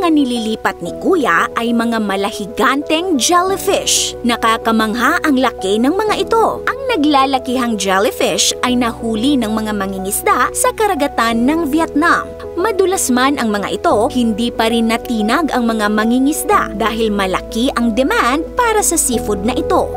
mga nililipat ni Kuya ay mga malahiganteng jellyfish. Nakakamangha ang laki ng mga ito. Ang naglalakihang jellyfish ay nahuli ng mga mangingisda sa karagatan ng Vietnam. Madulas man ang mga ito, hindi pa rin natinag ang mga mangingisda dahil malaki ang demand para sa seafood na ito.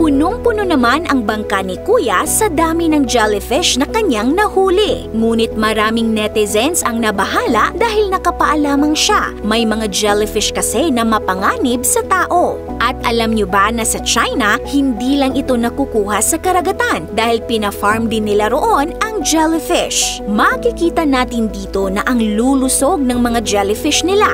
Punong-puno naman ang bangka ni Kuya sa dami ng jellyfish na kanyang nahuli. Ngunit maraming netizens ang nabahala dahil nakapaalamang siya. May mga jellyfish kasi na mapanganib sa tao. At alam nyo ba na sa China, hindi lang ito nakukuha sa karagatan dahil pina-farm din nila roon ang jellyfish. Makikita natin dito na ang lulusog ng mga jellyfish nila.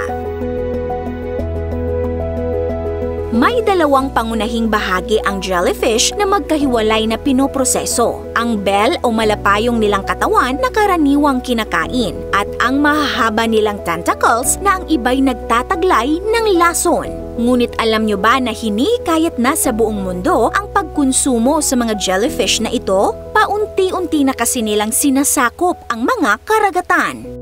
May dalawang pangunahing bahagi ang jellyfish na magkahiwalay na pinoproseso. Ang bell o malapayong nilang katawan na karaniwang kinakain at ang mahahaba nilang tentacles na ang iba'y nagtataglay ng lason. Ngunit alam nyo ba na hinikayat na sa buong mundo ang pagkonsumo sa mga jellyfish na ito? Paunti-unti na kasi nilang sinasakop ang mga karagatan.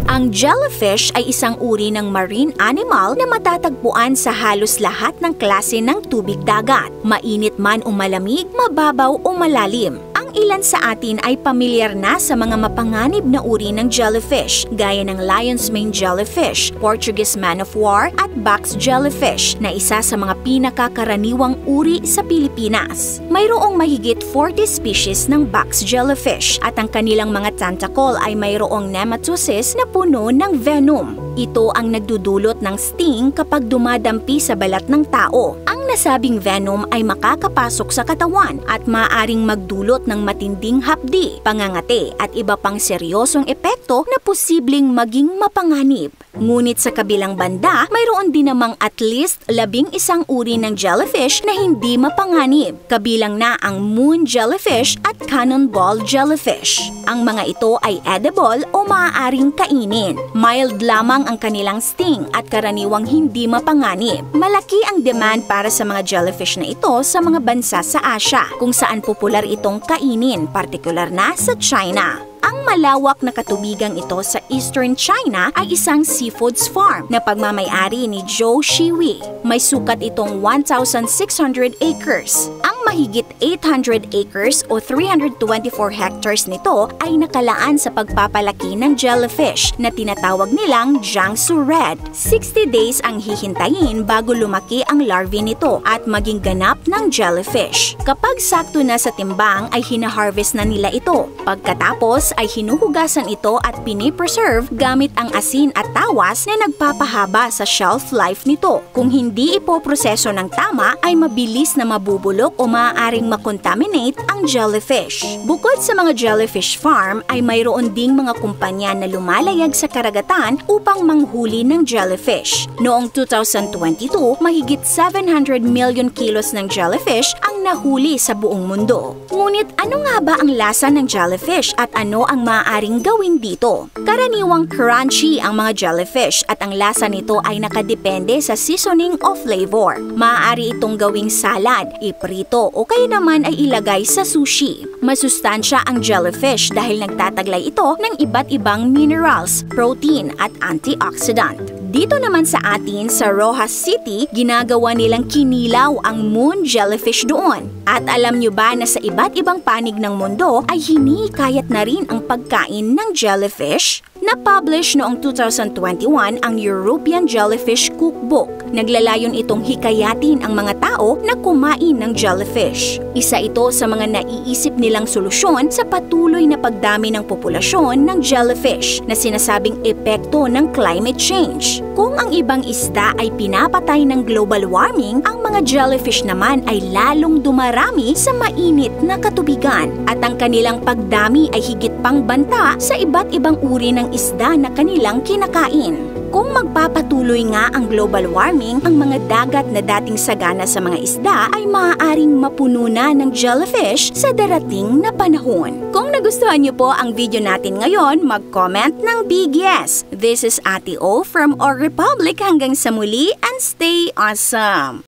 Ang jellyfish ay isang uri ng marine animal na matatagpuan sa halos lahat ng klase ng tubig dagat. Mainit man o malamig, mababaw o malalim. Ang ilan sa atin ay pamilyar na sa mga mapanganib na uri ng jellyfish, gaya ng lion's mane jellyfish, Portuguese man of war at box jellyfish na isa sa mga pinakakaraniwang uri sa Pilipinas. Mayroong mahigit 40 species ng box jellyfish at ang kanilang mga tentacle ay mayroong nematocysts na puno ng venom. Ito ang nagdudulot ng sting kapag dumadampi sa balat ng tao. Ang nasabing venom ay makakapasok sa katawan at maaaring magdulot ng matinding hapdi, pangangati at iba pang seryosong epekto na posibleng maging mapanganib. Ngunit sa kabilang banda, mayroon din namang at least 11 uri ng jellyfish na hindi mapanganib. Kabilang na ang moon jellyfish at cannonball jellyfish. Ang mga ito ay edible o maaaring kainin. Mild lamang ang kanilang sting at karaniwang hindi mapanganib. Malaki ang demand para sa mga jellyfish na ito sa mga bansa sa Asia, kung saan popular itong kainin, partikular na sa China. Ang malawak na katubigang ito sa Eastern China ay isang seafoods farm na pagmamay-ari ni Zhou Shiwei. May sukat itong 1,600 acres. Ang mahigit 800 acres o 324 hectares nito ay nakalaan sa pagpapalaki ng jellyfish na tinatawag nilang Jiangsu Red. 60 days ang hihintayin bago lumaki ang larvae nito at maging ganap ng jellyfish. Kapag sakto na sa timbang ay hina-harvest na nila ito. Pagkatapos ay hinuhugasan ito at pinipreserve gamit ang asin at tawas na nagpapahaba sa shelf life nito. Kung hindi ipoproseso ng tama ay mabilis na mabubulok o maaaring makontaminate ang jellyfish. Bukod sa mga jellyfish farm ay mayroon ding mga kumpanya na lumalayag sa karagatan upang manghuli ng jellyfish. Noong 2022, mahigit 700 million kilos ng jellyfish ang nahuli sa buong mundo. Ngunit ano nga ba ang lasa ng jellyfish at ano ang maaaring gawin dito? Karaniwang crunchy ang mga jellyfish at ang lasa nito ay nakadepende sa seasoning o flavor. Maaari itong gawing salad, iprito o kaya naman ay ilagay sa sushi. Masustansya ang jellyfish dahil nagtataglay ito ng iba't ibang minerals, protein at antioxidant. Dito naman sa atin sa Rojas City, ginagawa nilang kinilaw ang moon jellyfish doon. At alam nyo ba na sa iba't ibang panig ng mundo ay hinikayat na rin ang pagkain ng jellyfish? Na-publish noong 2021 ang European Jellyfish Cookbook. Naglalayon itong hikayatin ang mga tao na kumain ng jellyfish. Isa ito sa mga naiisip nilang solusyon sa patuloy na pagdami ng populasyon ng jellyfish na sinasabing epekto ng climate change. Kung ang ibang isda ay pinapatay ng global warming, ang mga jellyfish naman ay lalong dumarami sa mainit na katubigan at ang kanilang pagdami ay higit pang banta sa iba't ibang uri ng isda na kanilang kinakain. Kung magpapatuloy nga ang global warming, ang mga dagat na dating sagana sa mga isda ay maaaring mapuno na ng jellyfish sa darating na panahon. Kung nagustuhan niyo po ang video natin ngayon, mag-comment ng big yes. This is Ate O from Or Republic. Hanggang sa muli and stay awesome!